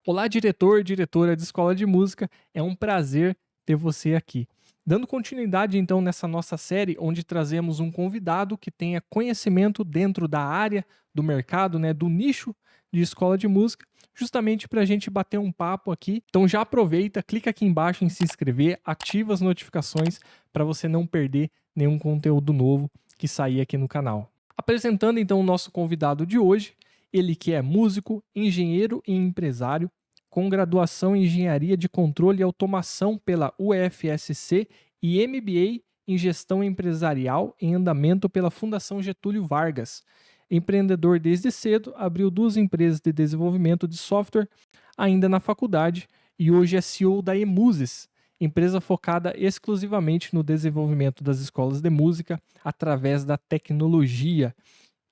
Olá, diretor, diretora de escola de música, é um prazer ter você aqui. Dando continuidade então nessa nossa série, onde trazemos um convidado que tenha conhecimento dentro da área, do mercado, né, do nicho de escola de música, justamente para a gente bater um papo aqui. Então já aproveita, clica aqui embaixo em se inscrever, ativa as notificações para você não perder nenhum conteúdo novo que sair aqui no canal. Apresentando então o nosso convidado de hoje, ele que é músico, engenheiro e empresário, com graduação em Engenharia de Controle e Automação pela UFSC e MBA em Gestão Empresarial em Andamento pela Fundação Getúlio Vargas. Empreendedor desde cedo, abriu 2 empresas de desenvolvimento de software ainda na faculdade e hoje é CEO da Emuses, empresa focada exclusivamente no desenvolvimento das escolas de música através da tecnologia,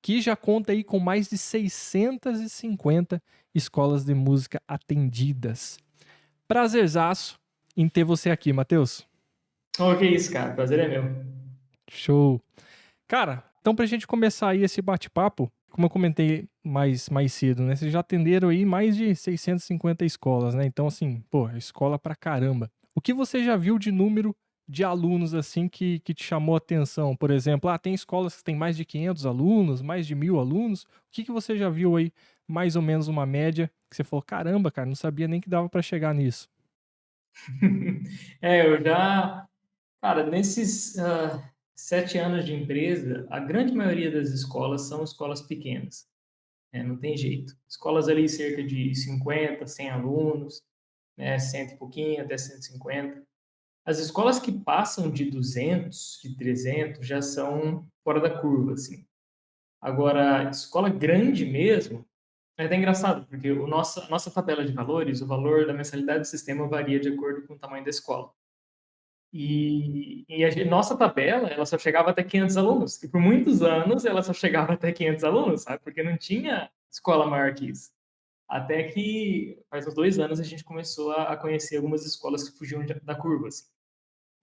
que já conta aí com mais de 650 escolas de música atendidas. Prazerzaço em ter você aqui, Matheus. Oh, que isso, cara. Prazer é meu. Show. Cara, então pra gente começar aí esse bate-papo, como eu comentei mais cedo, né? Vocês já atenderam aí mais de 650 escolas, né? Então, assim, pô, escola pra caramba. O que você já viu de número de alunos, assim, que te chamou a atenção? Por exemplo, tem escolas que tem mais de 500 alunos, mais de 1.000 alunos. O que você já viu aí, mais ou menos uma média, que você falou, caramba, cara, não sabia nem que dava pra chegar nisso. Eu já. Cara, nesses 7 anos de empresa, a grande maioria das escolas são escolas pequenas. Não tem jeito. Escolas ali cerca de 50, 100 alunos, né, 100 e pouquinho, até 150. As escolas que passam de 200, de 300, já são fora da curva, assim. Agora, escola grande mesmo, é até engraçado, porque nossa tabela de valores, o valor da mensalidade do sistema varia de acordo com o tamanho da escola. Nossa tabela, ela só chegava até 500 alunos. E por muitos anos ela só chegava até 500 alunos, sabe? Porque não tinha escola maior que isso. Até que faz uns 2 anos a gente começou a conhecer algumas escolas que fugiam da curva, assim.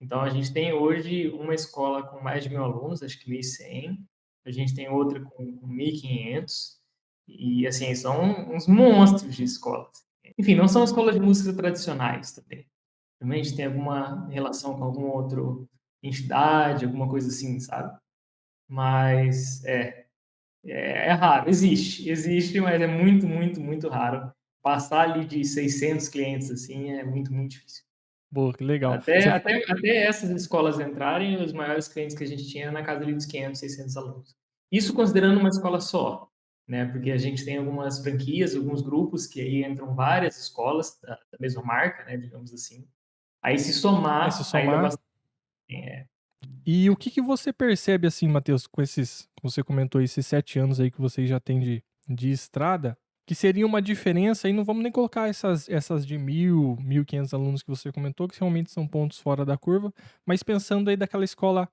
Então a gente tem hoje uma escola com mais de 1.000 alunos, acho que 1.100. A gente tem outra com 1.500. E assim, são uns monstros de escolas. Enfim, não são escolas de música tradicionais também. Também a gente tem alguma relação com alguma outra entidade, alguma coisa assim, sabe? Mas é raro, existe, mas é muito, muito, muito raro. Passar ali de 600 clientes assim é muito, muito difícil. Pô, que legal. Até, até, até essas escolas entrarem, os maiores clientes que a gente tinha na casa ali dos 500, 600 alunos. Isso considerando uma escola só, né? Porque a gente tem algumas franquias, alguns grupos que aí entram várias escolas da mesma marca, né? Digamos assim. Aí se Aí se somar, aí dá somar. bastante. É. E o que você percebe, assim, Matheus, com esses, como você comentou, esses 7 anos aí que você já tem de estrada, que seria uma diferença, e não vamos nem colocar essas de 1.000, 1.500 alunos que você comentou, que realmente são pontos fora da curva, mas pensando aí daquela escola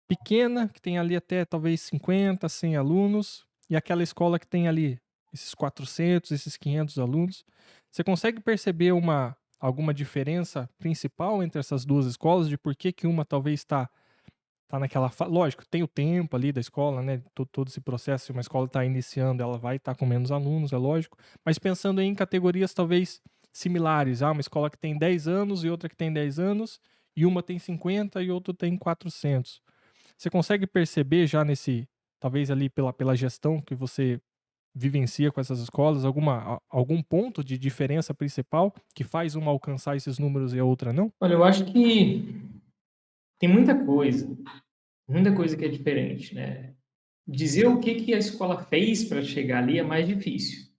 pequena, que tem ali até talvez 50, 100 alunos, e aquela escola que tem ali esses 400, esses 500 alunos, você consegue perceber alguma diferença principal entre essas duas escolas, de por que uma talvez tá naquela lógico, tem o tempo ali da escola, né, todo esse processo, se uma escola está iniciando, ela vai estar com menos alunos, é lógico, mas pensando em categorias talvez similares, uma escola que tem 10 anos e outra que tem 10 anos, e uma tem 50 e outra tem 400. Você consegue perceber já talvez ali pela gestão que você vivencia com essas escolas, algum ponto de diferença principal que faz uma alcançar esses números e a outra não? Olha, eu acho que tem muita coisa que é diferente, né? Dizer o que que a escola fez para chegar ali é mais difícil,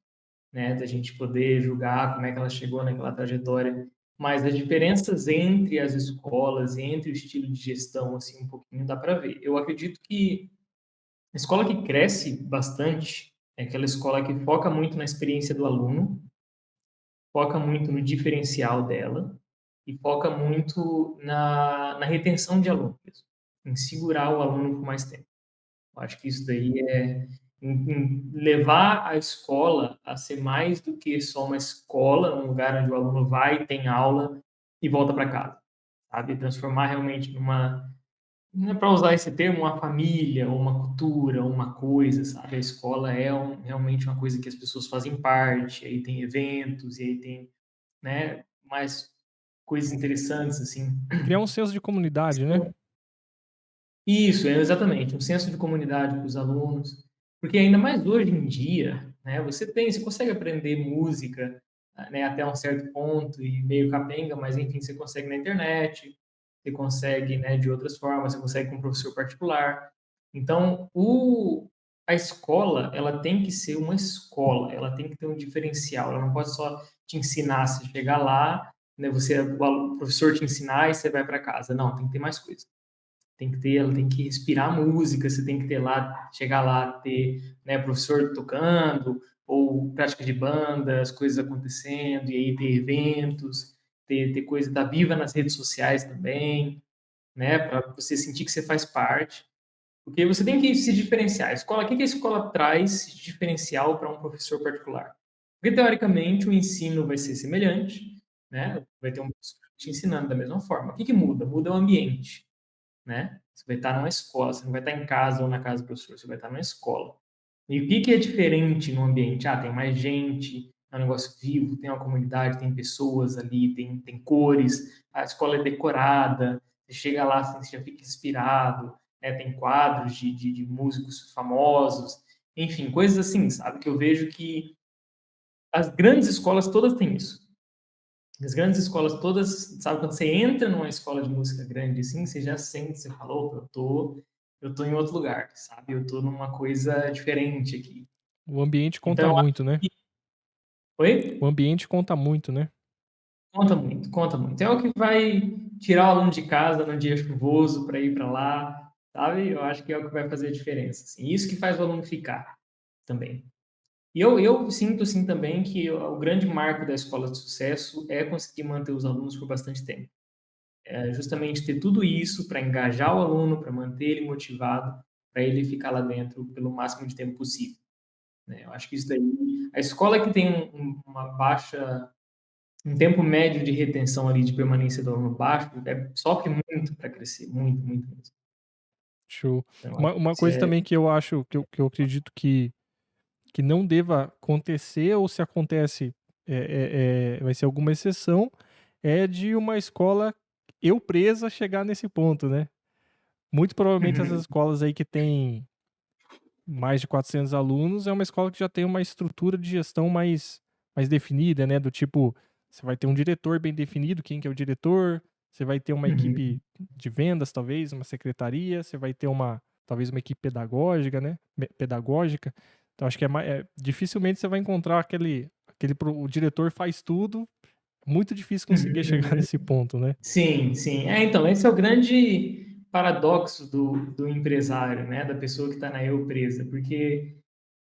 né? Da gente poder julgar como é que ela chegou naquela trajetória. Mas as diferenças entre as escolas, entre o estilo de gestão, assim, um pouquinho dá para ver. Eu acredito que a escola que cresce bastante é aquela escola que foca muito na experiência do aluno, foca muito no diferencial dela e foca muito na retenção de alunos, em segurar o aluno por mais tempo. Eu acho que isso daí em levar a escola a ser mais do que só uma escola, um lugar onde o aluno vai, tem aula e volta para casa, sabe? Transformar realmente não é para usar esse termo, uma família, ou uma cultura, ou uma coisa, sabe? A escola é realmente uma coisa que as pessoas fazem parte, aí tem eventos, e aí tem, né, mais coisas interessantes, assim. Criar um senso de comunidade, né? Isso, é exatamente, um senso de comunidade para os alunos, porque ainda mais hoje em dia, né, você consegue aprender música, né, até um certo ponto e meio capenga, mas enfim, você consegue na internet, você consegue, né, de outras formas, você consegue com um professor particular. Então, a escola, ela tem que ser uma escola, ela tem que ter um diferencial, ela não pode só te ensinar, você chegar lá, né, o professor te ensinar e você vai para casa. Não, tem que ter mais coisa. Tem que ter, ela tem que respirar música, você tem que ter lá, chegar lá, ter, né, professor tocando, ou prática de banda, as coisas acontecendo, e aí ter eventos, ter coisa da viva nas redes sociais também, né, para você sentir que você faz parte. Porque você tem que se diferenciar. A escola, o que que a escola traz de diferencial para um professor particular? Porque, teoricamente, o ensino vai ser semelhante, né? Vai ter um professor te ensinando da mesma forma. O que que muda? Muda o ambiente, né? Você vai estar numa escola, você não vai estar em casa ou na casa do professor, você vai estar numa escola. E o que que é diferente no ambiente? Ah, tem mais gente, é um negócio vivo, tem uma comunidade, tem pessoas ali, tem cores, a escola é decorada, você chega lá, você já fica inspirado, né? Tem quadros de músicos famosos, enfim, coisas assim, sabe? Que eu vejo que as grandes escolas todas têm isso. As grandes escolas todas, sabe, quando você entra numa escola de música grande assim, você já sente, você fala, opa, eu tô em outro lugar, sabe? Eu tô numa coisa diferente aqui. O ambiente Então conta eu acho muito, né? que O oi? ambiente conta muito, né? Conta muito, conta muito. É o que vai tirar o aluno de casa num dia chuvoso para ir para lá, sabe? Eu acho que é o que vai fazer a diferença, assim. Isso que faz o aluno ficar também. E eu sinto, assim, também que o grande marco da escola de sucesso é conseguir manter os alunos por bastante tempo. É justamente ter tudo isso para engajar o aluno, para manter ele motivado, para ele ficar lá dentro pelo máximo de tempo possível, né. Eu acho que isso daí a escola que tem um tempo médio de retenção ali, de permanência do aluno baixo, sofre muito para crescer, muito, muito mesmo. Show. Então eu acho Uma que isso coisa é também que eu acho, que eu acredito que não deva acontecer, ou se acontece, vai ser alguma exceção, é de uma escola eu presa chegar nesse ponto, né. Muito provavelmente essas uhum, escolas aí que têm mais de 400 alunos, é uma escola que já tem uma estrutura de gestão mais definida, né, do tipo, você vai ter um diretor bem definido, quem que é o diretor, você vai ter uma uhum. equipe de vendas talvez, uma secretaria, você vai ter talvez uma equipe pedagógica, né, pedagógica. Então acho que dificilmente você vai encontrar o diretor faz tudo, muito difícil conseguir chegar nesse ponto, né. Sim, sim. É, então, esse é o grande paradoxo do empresário, né, da pessoa que está na eu presa, porque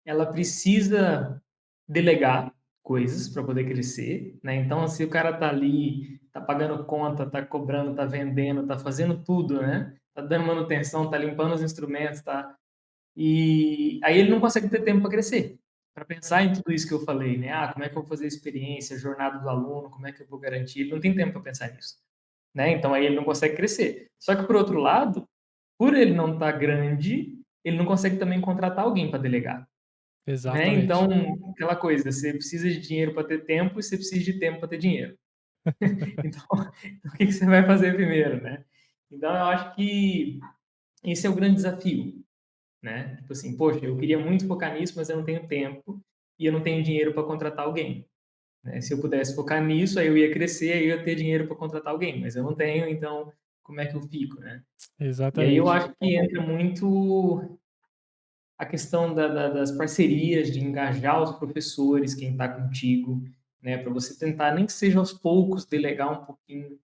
ela precisa delegar coisas para poder crescer, né? Então, se o cara tá ali, tá pagando conta, tá cobrando, tá vendendo, tá fazendo tudo, né? Tá dando manutenção, tá limpando os instrumentos, tá? E aí ele não consegue ter tempo para crescer, para pensar em tudo isso que eu falei, né? Ah, como é que eu vou fazer a experiência, a jornada do aluno, como é que eu vou garantir? Ele não tem tempo para pensar nisso, né? Então aí ele não consegue crescer. Só que por outro lado, por ele não estar grande, ele não consegue também contratar alguém para delegar, né? Exatamente. Então, aquela coisa, você precisa de dinheiro para ter tempo e você precisa de tempo para ter dinheiro. Então, o que que você vai fazer primeiro, né? Então, eu acho que esse é o grande desafio, né? Tipo assim, poxa, eu queria muito focar nisso, mas eu não tenho tempo e eu não tenho dinheiro para contratar alguém, né? Se eu pudesse focar nisso, aí eu ia crescer, aí eu ia ter dinheiro para contratar alguém, mas eu não tenho, então como é que eu fico, né? E aí eu Exatamente. acho que entra muito a questão das parcerias, de engajar os professores, quem está contigo, né, para você tentar, nem que seja aos poucos, delegar um pouquinho,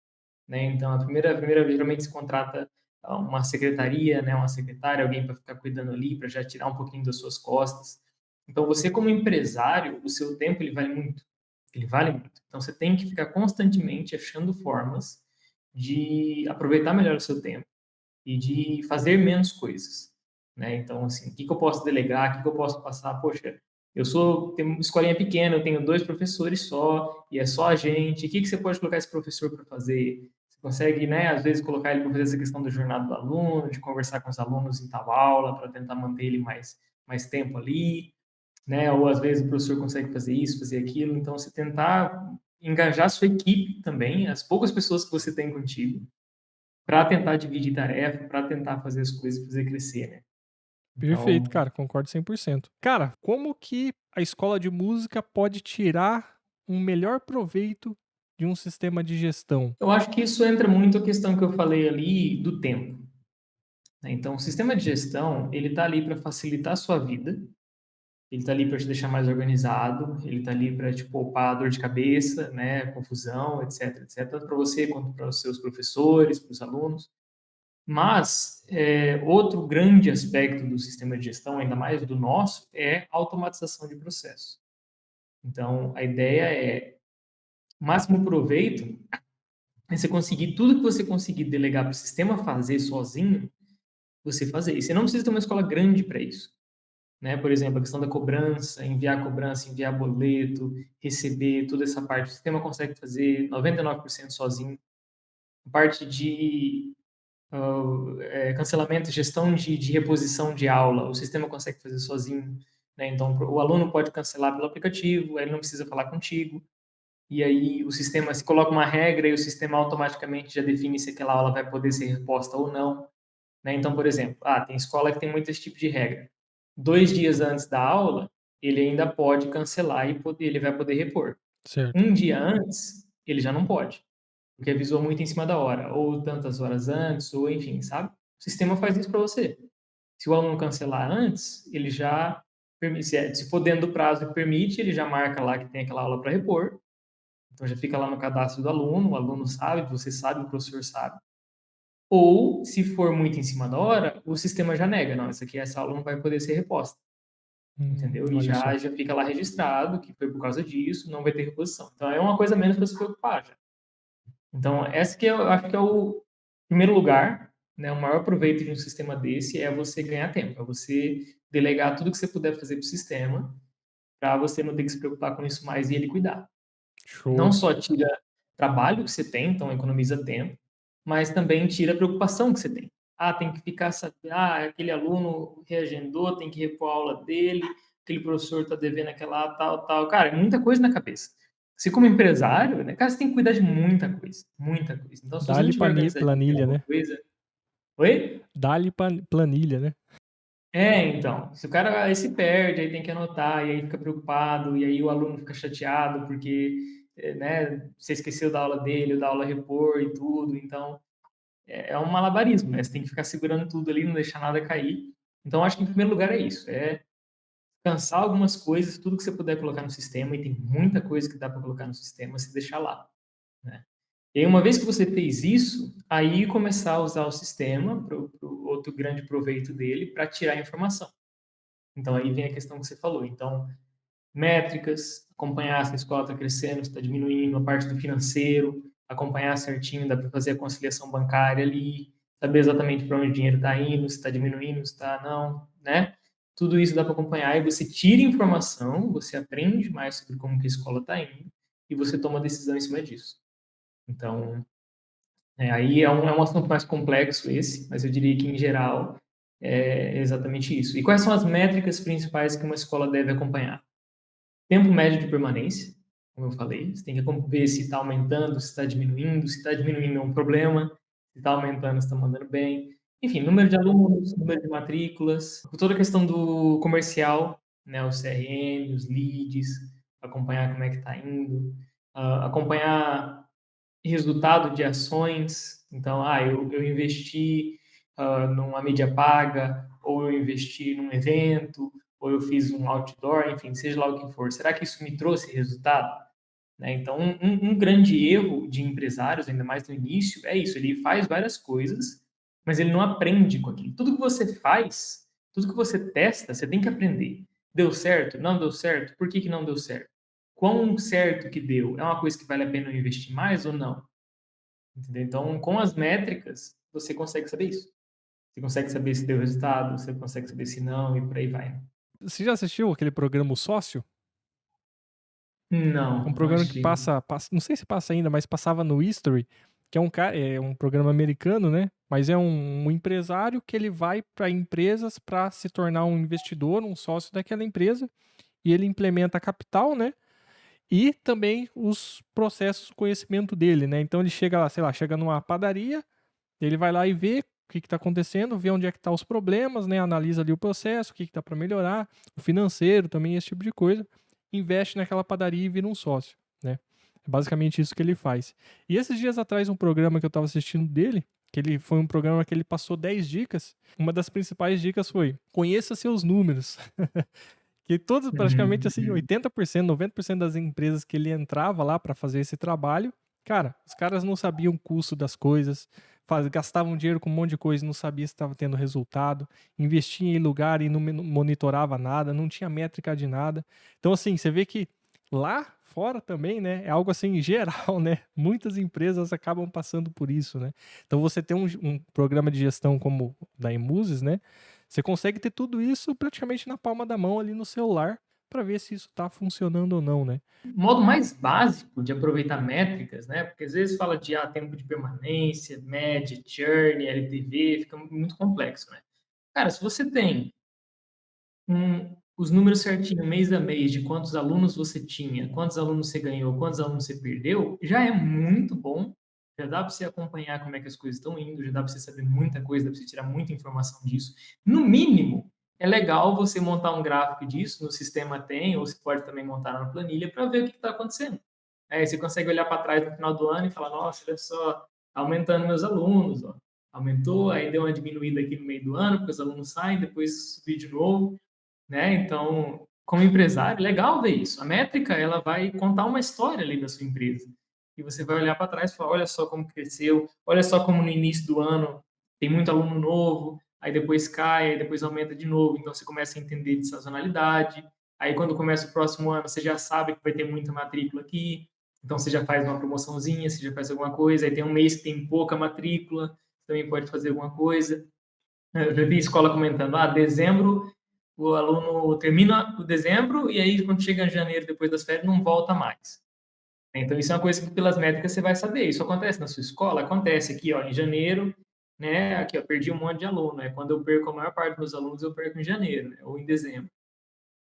né? Então, a primeira vez, geralmente se contrata uma secretaria, né, uma secretária, alguém para ficar cuidando ali, para já tirar um pouquinho das suas costas. Então, você como empresário, o seu tempo ele vale muito, ele vale muito. Então, você tem que ficar constantemente achando formas de aproveitar melhor o seu tempo e de fazer menos coisas, né? Então, assim, o que que eu posso delegar, o que que eu posso passar? Poxa, tenho uma escolinha pequena, eu tenho 2 professores só, e é só a gente. O que que você pode colocar esse professor para fazer? consegue, né, às vezes colocar ele para fazer essa questão da jornada do aluno, de conversar com os alunos em tal aula, para tentar manter ele mais tempo ali, né? Ou às vezes o professor consegue fazer isso, fazer aquilo. Então, você tentar engajar a sua equipe também, as poucas pessoas que você tem contigo, para tentar dividir tarefa, para tentar fazer as coisas, fazer crescer, né? Perfeito, Então, cara, concordo 100%. Cara, como que a escola de música pode tirar um melhor proveito de um sistema de gestão? eu acho que isso entra muito a questão que eu falei ali do tempo, né? Então, o sistema de gestão, ele está ali para facilitar a sua vida, ele está ali para te deixar mais organizado, ele está ali para te poupar dor de cabeça, né, confusão, etc, etc, tanto para você quanto para os seus professores, para os alunos. Mas outro grande aspecto do sistema de gestão, ainda mais do nosso, é a automatização de processos. Então, a ideia é o máximo proveito é você conseguir tudo que você conseguir delegar para o sistema fazer sozinho, você fazer. E você não precisa ter uma escola grande para isso, né? Por exemplo, a questão da cobrança, enviar boleto, receber, toda essa parte, o sistema consegue fazer 99% sozinho. A parte de cancelamento, gestão de reposição de aula, o sistema consegue fazer sozinho, né? Então, o aluno pode cancelar pelo aplicativo, ele não precisa falar contigo, e aí o sistema, se coloca uma regra e o sistema automaticamente já define se aquela aula vai poder ser reposta ou não, né? Então, por exemplo, tem escola que tem muito esse tipo de regra. 2 dias antes da aula, ele ainda pode cancelar e ele vai poder repor. Certo. Um dia antes, ele já não pode, porque avisou muito em cima da hora, ou tantas horas antes, ou enfim, sabe? O sistema faz isso para você. Se o aluno cancelar antes, ele já, se for dentro do prazo que permite, ele já marca lá que tem aquela aula para repor, então já fica lá no cadastro do aluno, o aluno sabe, você sabe, o professor sabe. Ou, se for muito em cima da hora, o sistema já nega, não, essa aula não vai poder ser reposta, entendeu? E Olha só. já fica lá registrado que foi por causa disso, não vai ter reposição. Então é uma coisa a menos para se preocupar já. Então, essa que eu acho que é o primeiro lugar, né, o maior proveito de um sistema desse é você ganhar tempo, é você delegar tudo que você puder fazer para o sistema, para você não ter que se preocupar com isso mais e ele cuidar. Não Show. só tira trabalho que você tem, então economiza tempo, mas também tira a preocupação que você tem. Tem que ficar sabendo, aquele aluno reagendou, tem que repor a aula dele, aquele professor está devendo aquela tal, tal. Cara, é muita coisa na cabeça. Você como empresário, né, cara, você tem que cuidar de muita coisa, muita coisa. Então, se você não Dá-lhe tiver organizadinho em planilha, alguma né? coisa... Oi? Dá-lhe planilha, né? Então, se o cara aí se perde, aí tem que anotar, e aí fica preocupado, e aí o aluno fica chateado porque, né, você esqueceu da aula dele, ou da aula repor e tudo, então é um malabarismo, né? Você tem que ficar segurando tudo ali, não deixar nada cair. Então, acho que em primeiro lugar é isso, é cansar algumas coisas, tudo que você puder colocar no sistema, e tem muita coisa que dá para colocar no sistema, se deixar lá, né? E aí, uma vez que você fez isso, aí começar a usar o sistema para o outro grande proveito dele para tirar a informação. Então, aí vem a questão que você falou. Então, métricas, acompanhar se a escola está crescendo, se está diminuindo, a parte do financeiro, acompanhar certinho, dá para fazer a conciliação bancária ali, saber exatamente para onde o dinheiro está indo, se está diminuindo, se está não, né? Tudo isso dá para acompanhar e você tira informação, você aprende mais sobre como que a escola está indo e você toma decisão em cima disso. Então, aí é um assunto mais complexo esse, mas eu diria que, em geral, é exatamente isso. E quais são as métricas principais que uma escola deve acompanhar? Tempo médio de permanência, como eu falei, você tem que ver se está aumentando, se está diminuindo é um problema, se está aumentando, se está mandando bem. Enfim, número de alunos, número de matrículas, toda a questão do comercial, né, o CRM, os leads, acompanhar como é que está indo, acompanhar resultado de ações. Então, eu investi numa mídia paga, ou eu investi num evento, ou eu fiz um outdoor, enfim, seja lá o que for. Será que isso me trouxe resultado? Né? Então, um grande erro de empresários, ainda mais no início, é isso. Ele faz várias coisas, mas ele não aprende com aquilo. Tudo que você faz, tudo que você testa, você tem que aprender. Deu certo? Não deu certo? Por que não deu certo? Quão certo que deu? É uma coisa que vale a pena eu investir mais ou não? Entendeu? Então, com as métricas, você consegue saber isso. Você consegue saber se deu resultado, você consegue saber se não, e por aí vai, né? Você já assistiu aquele programa O Sócio? É um Não, não programa que assisti. passa, não sei se passa ainda, mas passava no History, que é um programa americano, né? Mas é um empresário que ele vai para empresas para se tornar um investidor, um sócio daquela empresa, e ele implementa a capital, né? E também os processos, o conhecimento dele, né? Então ele chega lá, sei lá, chega numa padaria, ele vai lá e vê o que está acontecendo, vê onde é que estão os problemas, né? Analisa ali o processo, o que está para melhorar, o financeiro também, esse tipo de coisa. Investe naquela padaria e vira um sócio, né? É basicamente isso que ele faz. E esses dias atrás, um programa que eu estava assistindo dele, que ele foi um programa que ele passou 10 dicas. Uma das principais dicas foi: conheça seus números. Que todos, praticamente assim, Uhum. 80%, 90% das empresas que ele entrava lá para fazer esse trabalho, cara, os caras não sabiam o custo das coisas, gastavam dinheiro com um monte de coisa, não sabia se estava tendo resultado, investia em lugar e não monitorava nada, não tinha métrica de nada. Então, assim, você vê que lá fora também, né, é algo assim geral, né? Muitas empresas acabam passando por isso, né? Então, você tem um programa de gestão como o da Emuses, né? Você consegue ter tudo isso praticamente na palma da mão ali no celular para ver se isso está funcionando ou não, né? O modo mais básico de aproveitar métricas, né? Porque às vezes fala de tempo de permanência, média, churn, LTV, fica muito complexo, né? Cara, se você tem os números certinho, mês a mês, de quantos alunos você tinha, quantos alunos você ganhou, quantos alunos você perdeu, já é muito bom. Já dá para você acompanhar como é que as coisas estão indo, já dá para você saber muita coisa, dá para você tirar muita informação disso. No mínimo, é legal você montar um gráfico disso, no sistema tem, ou você pode também montar na planilha para ver o que está acontecendo. Aí você consegue olhar para trás no final do ano e falar, nossa, olha só, tá aumentando meus alunos, ó. Aumentou, aí deu uma diminuída aqui no meio do ano, porque os alunos saem, depois subiu de novo, né? Então, como empresário, legal ver isso. A métrica, ela vai contar uma história ali da sua empresa. E você vai olhar para trás e falar, olha só como cresceu, olha só como no início do ano tem muito aluno novo, aí depois cai, aí depois aumenta de novo. Então, você começa a entender de sazonalidade. Aí, quando começa o próximo ano, você já sabe que vai ter muita matrícula aqui. Então, você já faz uma promoçãozinha, você já faz alguma coisa. Aí tem um mês que tem pouca matrícula, você também pode fazer alguma coisa. Eu já vi escola comentando, dezembro o aluno termina o dezembro e aí quando chega em janeiro, depois das férias, não volta mais. Então isso é uma coisa que pelas métricas você vai saber. Isso acontece na sua escola? Acontece aqui, ó, em janeiro, né? Aqui, ó, perdi um monte de aluno. É quando eu perco a maior parte dos meus alunos, eu perco em janeiro, né, ou em dezembro.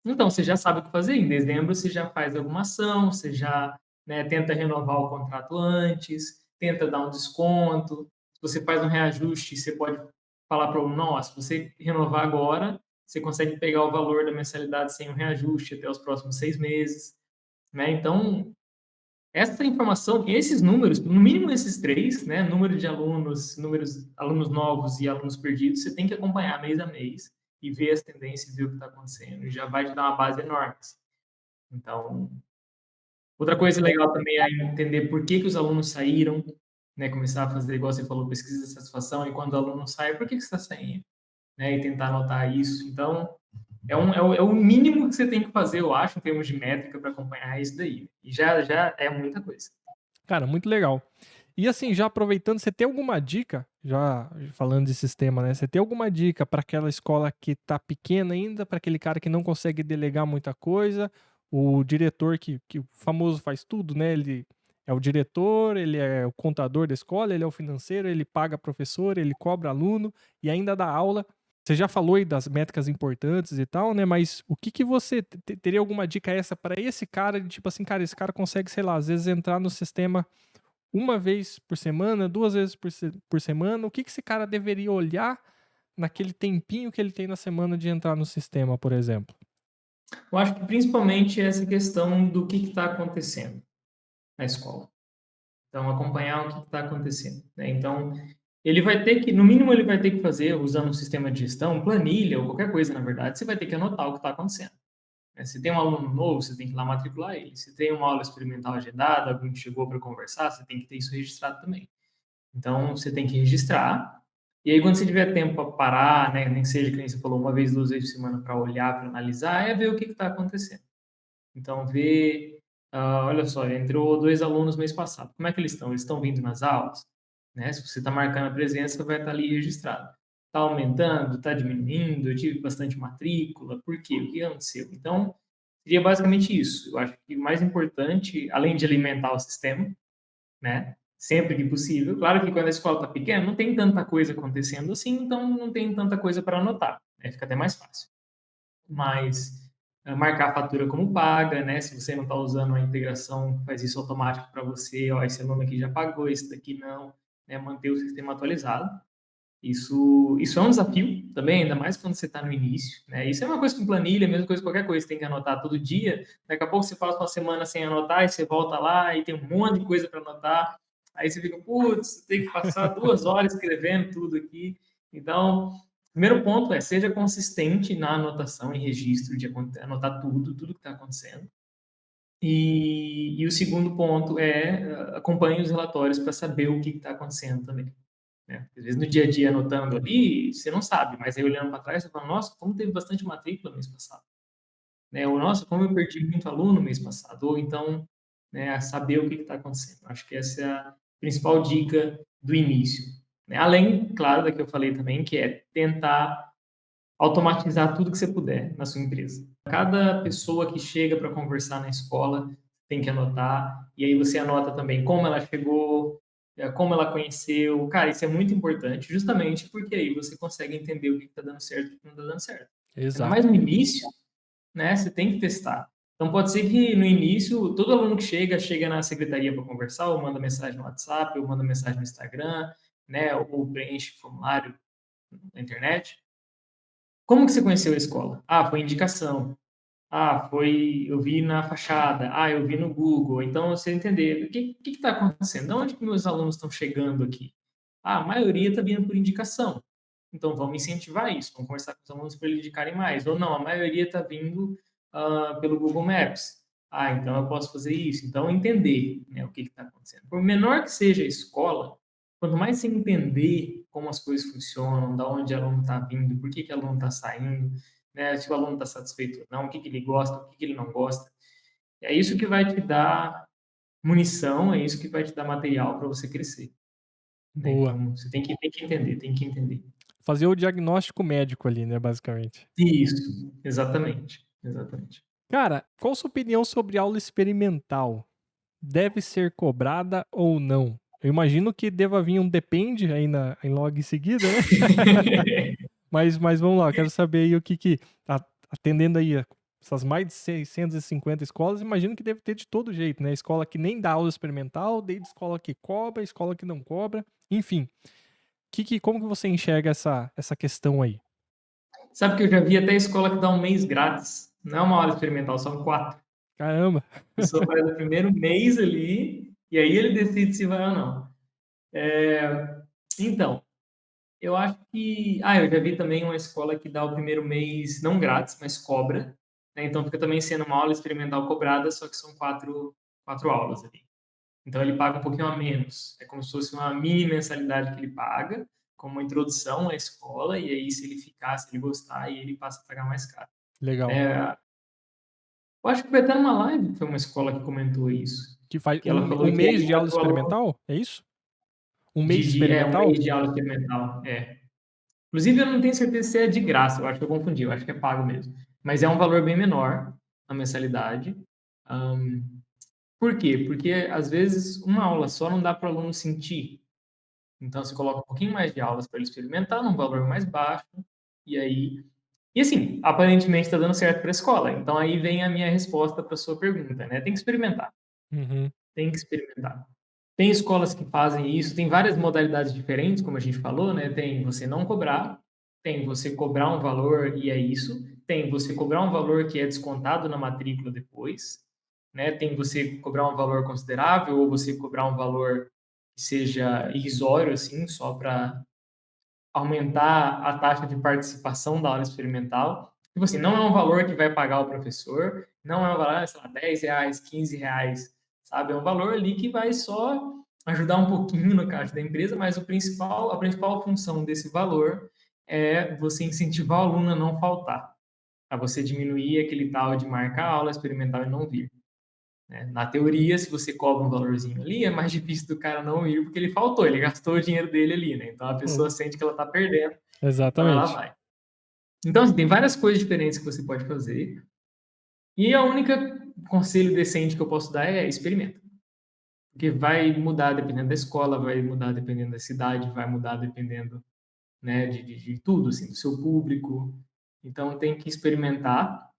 Então você já sabe o que fazer. Em dezembro você já faz alguma ação, você já, né, tenta renovar o contrato antes, tenta dar um desconto. Se você faz um reajuste, você pode falar para o aluno, não, se você renovar agora, você consegue pegar o valor da mensalidade sem o reajuste até os próximos 6 meses, né? Então, essa informação, esses números, no mínimo esses três, né, número de alunos, números alunos novos e alunos perdidos, você tem que acompanhar mês a mês e ver as tendências, ver o que está acontecendo, e já vai te dar uma base enorme, assim. Então, outra coisa legal também é entender por que que os alunos saíram, né, começar a fazer, igual você falou, pesquisa de satisfação, e quando o aluno sai, por que que você está saindo? Né, e tentar anotar isso. Então, é o mínimo que você tem que fazer, eu acho, em termos de métrica para acompanhar isso daí. E já é muita coisa. Cara, muito legal. E assim, já aproveitando, você tem alguma dica, já falando de sistema, né? Você tem alguma dica para aquela escola que tá pequena ainda, para aquele cara que não consegue delegar muita coisa, o diretor que o famoso faz tudo, né? Ele é o diretor, ele é o contador da escola, ele é o financeiro, ele paga professor, ele cobra aluno e ainda dá aula. Você já falou aí das métricas importantes e tal, né? Mas o que que você teria alguma dica essa para esse cara, de tipo assim, cara, esse cara consegue, sei lá, às vezes entrar no sistema uma vez por semana, 2 vezes por semana, o que que esse cara deveria olhar naquele tempinho que ele tem na semana de entrar no sistema, por exemplo? Eu acho que principalmente essa questão do que está acontecendo na escola. Então, acompanhar o que está acontecendo, né? Então, ele vai ter que, no mínimo, ele vai ter que fazer, usando um sistema de gestão, planilha ou qualquer coisa, na verdade, você vai ter que anotar o que está acontecendo, né? Se tem um aluno novo, você tem que ir lá matricular ele. Se tem uma aula experimental agendada, alguém que chegou para conversar, você tem que ter isso registrado também. Então, você tem que registrar. E aí, quando você tiver tempo para parar, né, nem que seja, que nem você falou, uma vez, 2 vezes por semana para olhar, para analisar, é ver o que está acontecendo. Então, ver, olha só, entrou 2 alunos mês passado. Como é que eles estão? Eles estão vindo nas aulas? Né? Se você está marcando a presença, vai estar ali registrado. Está aumentando? Está diminuindo? Eu tive bastante matrícula? Por quê? O que aconteceu? Então, seria basicamente isso. Eu acho que o mais importante, além de alimentar o sistema, né? sempre que possível. Claro que quando a escola está pequena, não tem tanta coisa acontecendo assim, então não tem tanta coisa para anotar, né? Fica até mais fácil. Mas marcar a fatura como paga, né? Se você não está usando a integração, faz isso automático para você. Ó, esse aluno aqui já pagou, esse daqui não. Né? Manter o sistema atualizado. Isso é um desafio também, ainda mais quando você está no início, né? Isso é uma coisa com planilha, a mesma coisa com qualquer coisa, você tem que anotar todo dia. Daqui a pouco você passa uma semana sem anotar, e você volta lá e tem um monte de coisa para anotar. Aí você fica, putz, tem que passar 2 horas escrevendo tudo aqui. Então, primeiro ponto é, seja consistente na anotação e registro de anotar tudo que está acontecendo. E o segundo ponto é acompanhe os relatórios para saber o que está acontecendo também. Né? Às vezes no dia a dia anotando ali, você não sabe, mas aí olhando para trás, você fala, nossa, como teve bastante matrícula no mês passado. Né? Ou, nossa, como eu perdi muito aluno no mês passado. Ou então, né, saber o que está acontecendo. Acho que essa é a principal dica do início. Né? Além, claro, da que eu falei também, que é tentar automatizar tudo que você puder na sua empresa. Cada pessoa que chega para conversar na escola tem que anotar, e aí você anota também como ela chegou, como ela conheceu. Cara, isso é muito importante, justamente porque aí você consegue entender o que está dando certo e o que não está dando certo. Ainda Exato. mais no início, né? Você tem que testar. Então pode ser que no início, todo aluno que chega na secretaria para conversar, ou manda mensagem no WhatsApp, ou manda mensagem no Instagram, né? Ou preenche formulário na internet. Como que você conheceu a escola? Ah, foi indicação. Ah, foi, eu vi na fachada. Ah, eu vi no Google. Então, você entender o que está acontecendo? De onde que meus alunos estão chegando aqui? Ah, a maioria está vindo por indicação. Então, vamos incentivar isso. Vamos conversar com os alunos para eles indicarem mais. Ou não, a maioria está vindo pelo Google Maps. Ah, então eu posso fazer isso. Então, entender, né, o que está acontecendo. Por menor que seja a escola, quanto mais você entender como as coisas funcionam, da onde o aluno está vindo, por que o aluno está saindo, né, se o aluno está satisfeito ou não, o que ele gosta, o que ele não gosta, é isso que vai te dar munição, é isso que vai te dar material para você crescer. Né? Boa. Então, você tem que entender, tem que entender. Fazer o diagnóstico médico ali, né, basicamente. Isso, exatamente, exatamente. Cara, qual sua opinião sobre aula experimental? Deve ser cobrada ou não? Eu imagino que deva vir um depende aí logo em seguida, né? Mas vamos lá, quero saber aí o que atendendo aí essas mais de 650 escolas, imagino que deve ter de todo jeito, né? Escola que nem dá aula experimental, desde escola que cobra, escola que não cobra, enfim. Como que você enxerga essa questão aí? Sabe que eu já vi até escola que dá um mês grátis. Não é uma aula experimental, são 4. A Caramba! pessoa faz o primeiro mês ali, e aí ele decide se vai ou não. Então, eu acho que. Ah, eu já vi também uma escola que dá o primeiro mês não grátis, mas cobra. Né? Então fica também sendo uma aula experimental cobrada, só que são quatro aulas ali. Então ele paga um pouquinho a menos. É como se fosse uma mini mensalidade que ele paga, como uma introdução à escola, e aí se ele ficar, se ele gostar, aí ele passa a pagar mais caro. Legal. Né? Eu acho que foi até numa live que foi uma escola que comentou isso. Que faz Que ela um falou que mês aí de aula o aluno experimental? É isso? Um mês um experimental? mês de aula experimental. É. Inclusive, eu não tenho certeza se é de graça, eu acho que eu confundi, eu acho que é pago mesmo. Mas é um valor bem menor a mensalidade. Ahn, por quê? Porque, às vezes, uma aula só não dá para o aluno sentir. Então, você coloca um pouquinho mais de aulas para ele experimentar, num valor mais baixo, e aí... E assim, aparentemente está dando certo para a escola. Então, aí vem a minha resposta para a sua pergunta, né? Tem que experimentar, Uhum. tem que experimentar. Tem escolas que fazem isso, tem várias modalidades diferentes, como a gente falou, né? Tem você não cobrar, tem você cobrar um valor e é isso, tem você cobrar um valor que é descontado na matrícula depois, né? Tem você cobrar um valor considerável ou você cobrar um valor que seja irrisório, assim, só para aumentar a taxa de participação da aula experimental. Tipo assim, não é um valor que vai pagar o professor, não é um valor, sei lá, R$ 10, R$ 15, sabe? É um valor ali que vai só ajudar um pouquinho no caixa da empresa, mas a principal função desse valor é você incentivar o aluno a não faltar, a você diminuir aquele tal de marcar a aula experimental e não vir. Né? Na teoria, se você cobra um valorzinho ali, é mais difícil do cara não ir porque ele faltou, ele gastou o dinheiro dele ali, né? Então a pessoa sente que ela está perdendo, então ela Exatamente. vai. Então, assim, tem várias coisas diferentes que você pode fazer. E a única conselho decente que eu posso dar é experimenta. Porque vai mudar dependendo da escola, vai mudar dependendo da cidade, vai mudar dependendo, né, de tudo, assim, do seu público. Então tem que experimentar,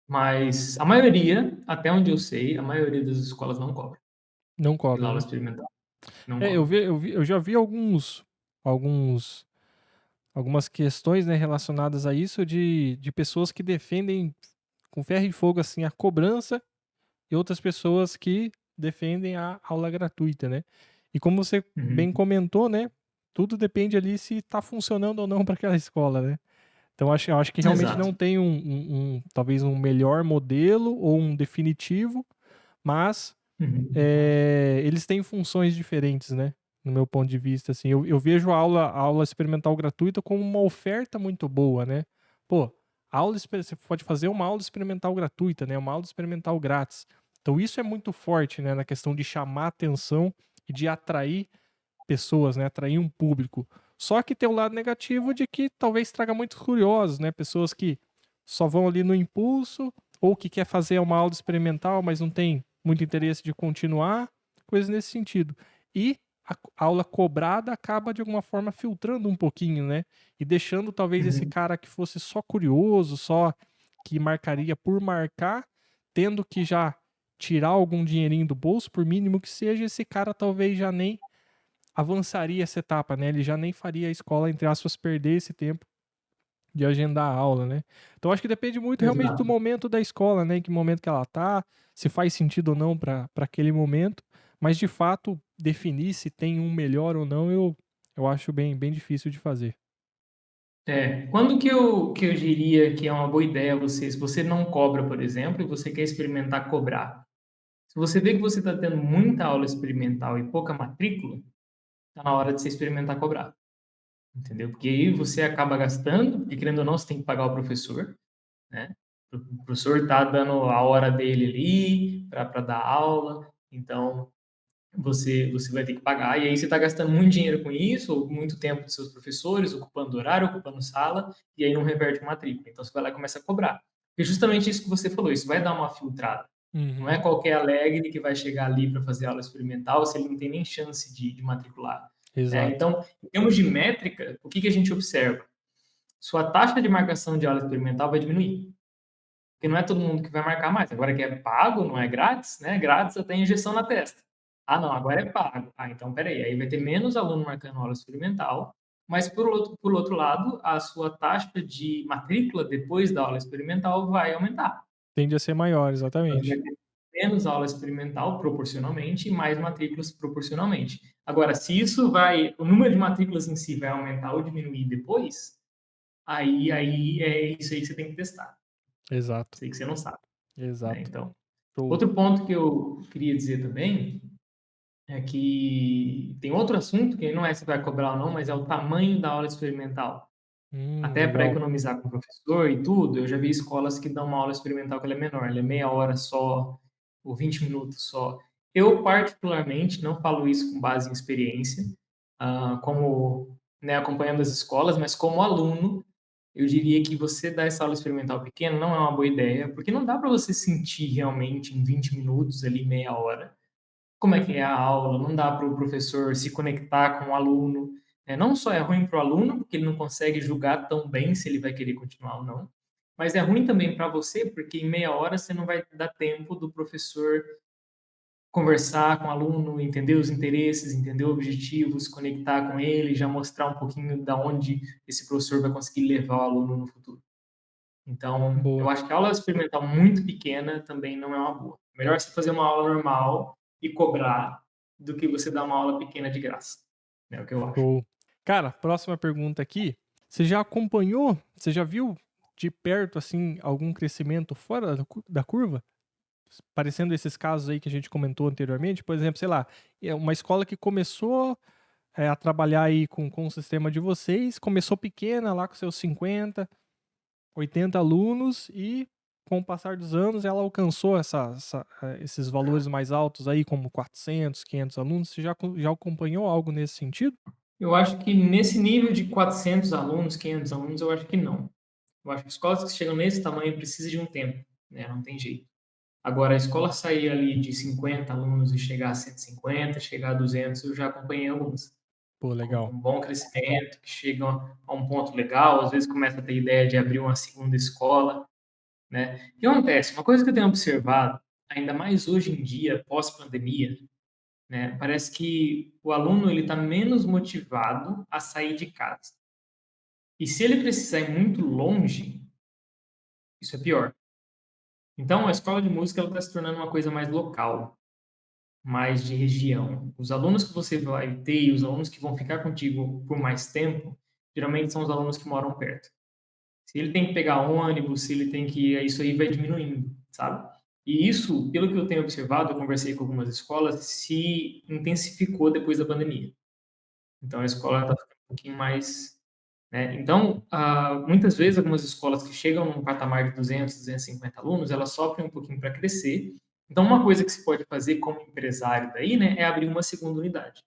mas a maioria, até onde eu sei, a maioria das escolas não cobra Não pela cobra, aula né? experimental, não É, cobra. eu já vi alguns, algumas questões, né, relacionadas a isso de pessoas que defendem com ferro e fogo, assim, a cobrança e outras pessoas que defendem a aula gratuita, né? E como você bem Uhum. comentou, né, tudo depende ali se está funcionando ou não para aquela escola, né? Então eu acho que realmente Exato. não tem talvez um melhor modelo ou um definitivo, mas Uhum. eles têm funções diferentes, né? No meu ponto de vista, assim, eu vejo a aula experimental gratuita como uma oferta muito boa, né? Pô, você pode fazer uma aula experimental gratuita, né? Uma aula experimental grátis. Então isso é muito forte, né? Na questão de chamar atenção e de atrair pessoas, né? Atrair um público. Só que tem o lado negativo de que talvez traga muitos curiosos, né? Pessoas que só vão ali no impulso ou que quer fazer uma aula experimental, mas não tem muito interesse de continuar, coisas nesse sentido. E a aula cobrada acaba de alguma forma filtrando um pouquinho, né? E deixando talvez esse Uhum. cara que fosse só curioso, só que marcaria por marcar, tendo que já tirar algum dinheirinho do bolso, por mínimo que seja, esse cara talvez já nem avançaria essa etapa, né? Ele já nem faria a escola, entre aspas, perder esse tempo de agendar a aula, né? Então acho que depende muito realmente do Exato. momento da escola, né? Em que momento que ela tá, se faz sentido ou não para aquele momento, mas de fato definir se tem um melhor ou não, eu acho bem difícil de fazer. É, quando que eu diria que é uma boa ideia você, se você não cobra, por exemplo, e você quer experimentar cobrar? Se você vê que você está tendo muita aula experimental e pouca matrícula, está na hora de você experimentar cobrar, entendeu? Porque aí você acaba gastando, porque querendo ou não, você tem que pagar o professor, né? O professor está dando a hora dele ali para dar aula, então você vai ter que pagar, e aí você está gastando muito dinheiro com isso, ou muito tempo dos seus professores, ocupando horário, ocupando sala, e aí não reverte matrícula. Então você vai lá e começa a cobrar. E justamente isso que você falou, isso vai dar uma filtrada. Não é Uhum, qualquer alegre que vai chegar ali para fazer aula experimental se ele não tem nem chance de matricular. Né? exato. Então, em termos de métrica, o que a gente observa? Sua taxa de marcação de aula experimental vai diminuir. Porque não é todo mundo que vai marcar mais. Agora que é pago, não é grátis, né? Grátis até injeção na testa. Ah, não, agora é pago. Ah, então peraí, aí vai ter menos aluno marcando aula experimental, mas por outro lado, a sua taxa de matrícula depois da aula experimental vai aumentar. Tende a ser maior, Então vai exatamente. ter menos aula experimental proporcionalmente e mais matrículas proporcionalmente. Agora, se isso vai, o número de matrículas em si vai aumentar ou diminuir depois, aí é isso aí que você tem que testar. Exato, Isso aí que você não sabe, né? exato. Então, Show. outro ponto que eu queria dizer também é que tem outro assunto que não é se vai cobrar ou não, mas é o tamanho da aula experimental. Até para Legal. economizar com o professor e tudo, eu já vi escolas que dão uma aula experimental que ela é menor, ela é meia hora só, ou 20 minutos só. Eu, particularmente, não falo isso com base em experiência, como, né, acompanhando as escolas, mas como aluno, eu diria que você dar essa aula experimental pequena não é uma boa ideia, porque não dá para você sentir realmente em 20 minutos ali, meia hora, como é que é a aula, não dá para o professor se conectar com o aluno. Não só é ruim para o aluno, porque ele não consegue julgar tão bem se ele vai querer continuar ou não, mas é ruim também para você, porque em meia hora você não vai dar tempo do professor conversar com o aluno, entender os interesses, entender o objetivo, se conectar com ele, já mostrar um pouquinho da onde esse professor vai conseguir levar o aluno no futuro. Então, eu Boa. acho que a aula experimental muito pequena também não é uma boa. Melhor você fazer uma aula normal e cobrar do que você dar uma aula pequena de graça. É o que eu acho. Show. Cara, próxima pergunta aqui. Você já viu de perto, assim, algum crescimento fora da curva? Parecendo esses casos aí que a gente comentou anteriormente? Por exemplo, sei lá, é uma escola que começou a trabalhar aí com o sistema de vocês, começou pequena lá com seus 50, 80 alunos e com o passar dos anos ela alcançou esses valores mais altos aí, como 400, 500 alunos. Você já acompanhou algo nesse sentido? Eu acho que nesse nível de 400 alunos, 500 alunos, eu acho que não. Eu acho que escolas que chegam nesse tamanho precisam de um tempo, né? Não tem jeito. Agora, a escola sair ali de 50 alunos e chegar a 150, chegar a 200, eu já acompanhei algumas, Pô, com legal. um bom crescimento, que chegam a um ponto legal, às vezes começa a ter ideia de abrir uma segunda escola, né. O que acontece? Uma coisa que eu tenho observado, ainda mais hoje em dia, pós-pandemia, né, parece que o aluno ele está menos motivado a sair de casa. E se ele precisar ir muito longe, isso é pior. Então, a escola de música ela está se tornando uma coisa mais local, mais de região. Os alunos que você vai ter e os alunos que vão ficar contigo por mais tempo, geralmente são os alunos que moram perto. Se ele tem que pegar ônibus, se ele tem que isso aí vai diminuindo, sabe. E isso, pelo que eu tenho observado, eu conversei com algumas escolas, se intensificou depois da pandemia. Então a escola está ficando um pouquinho mais, né, então, muitas vezes algumas escolas que chegam num patamar de 200, 250 alunos, elas sofrem um pouquinho para crescer. Então uma coisa que se pode fazer como empresário daí, né, é abrir uma segunda unidade.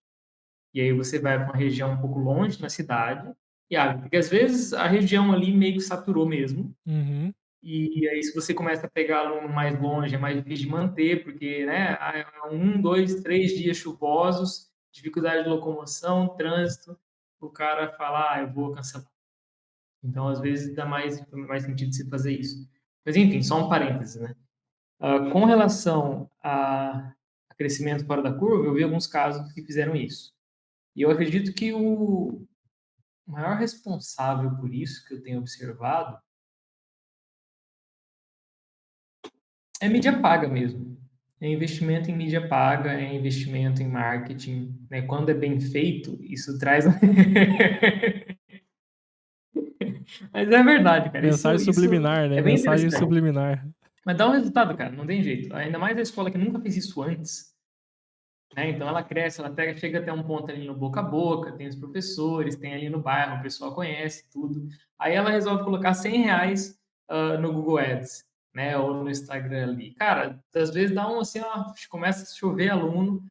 E aí você vai para uma região um pouco longe na cidade e abre, porque às vezes a região ali meio que saturou mesmo, Uhum. e aí se você começa a pegar aluno mais longe, é mais difícil de manter, porque, né, é 1, 2, 3 dias chuvosos, dificuldade de locomoção, trânsito, o cara fala: "Ah, eu vou cancelar". Então, às vezes, dá mais sentido você fazer isso. Mas enfim, só um parênteses, né. Com relação a crescimento fora da curva, eu vi alguns casos que fizeram isso. E eu acredito que o maior responsável por isso, que eu tenho observado, é mídia paga mesmo. É investimento em mídia paga, é investimento em marketing, né, quando é bem feito, isso traz mas é verdade, cara, Mensagem isso subliminar, né? é bem Mensagem interessante. subliminar. Mas dá um resultado, cara, não tem jeito. Ainda mais a escola que nunca fez isso antes, né, então ela cresce, ela até chega até um ponto ali no boca a boca, tem os professores, tem ali no bairro, o pessoal conhece tudo. Aí ela resolve colocar R$ 100, no Google Ads, né, ou no Instagram ali. Cara, às vezes dá um assim, ó, começa a chover aluno,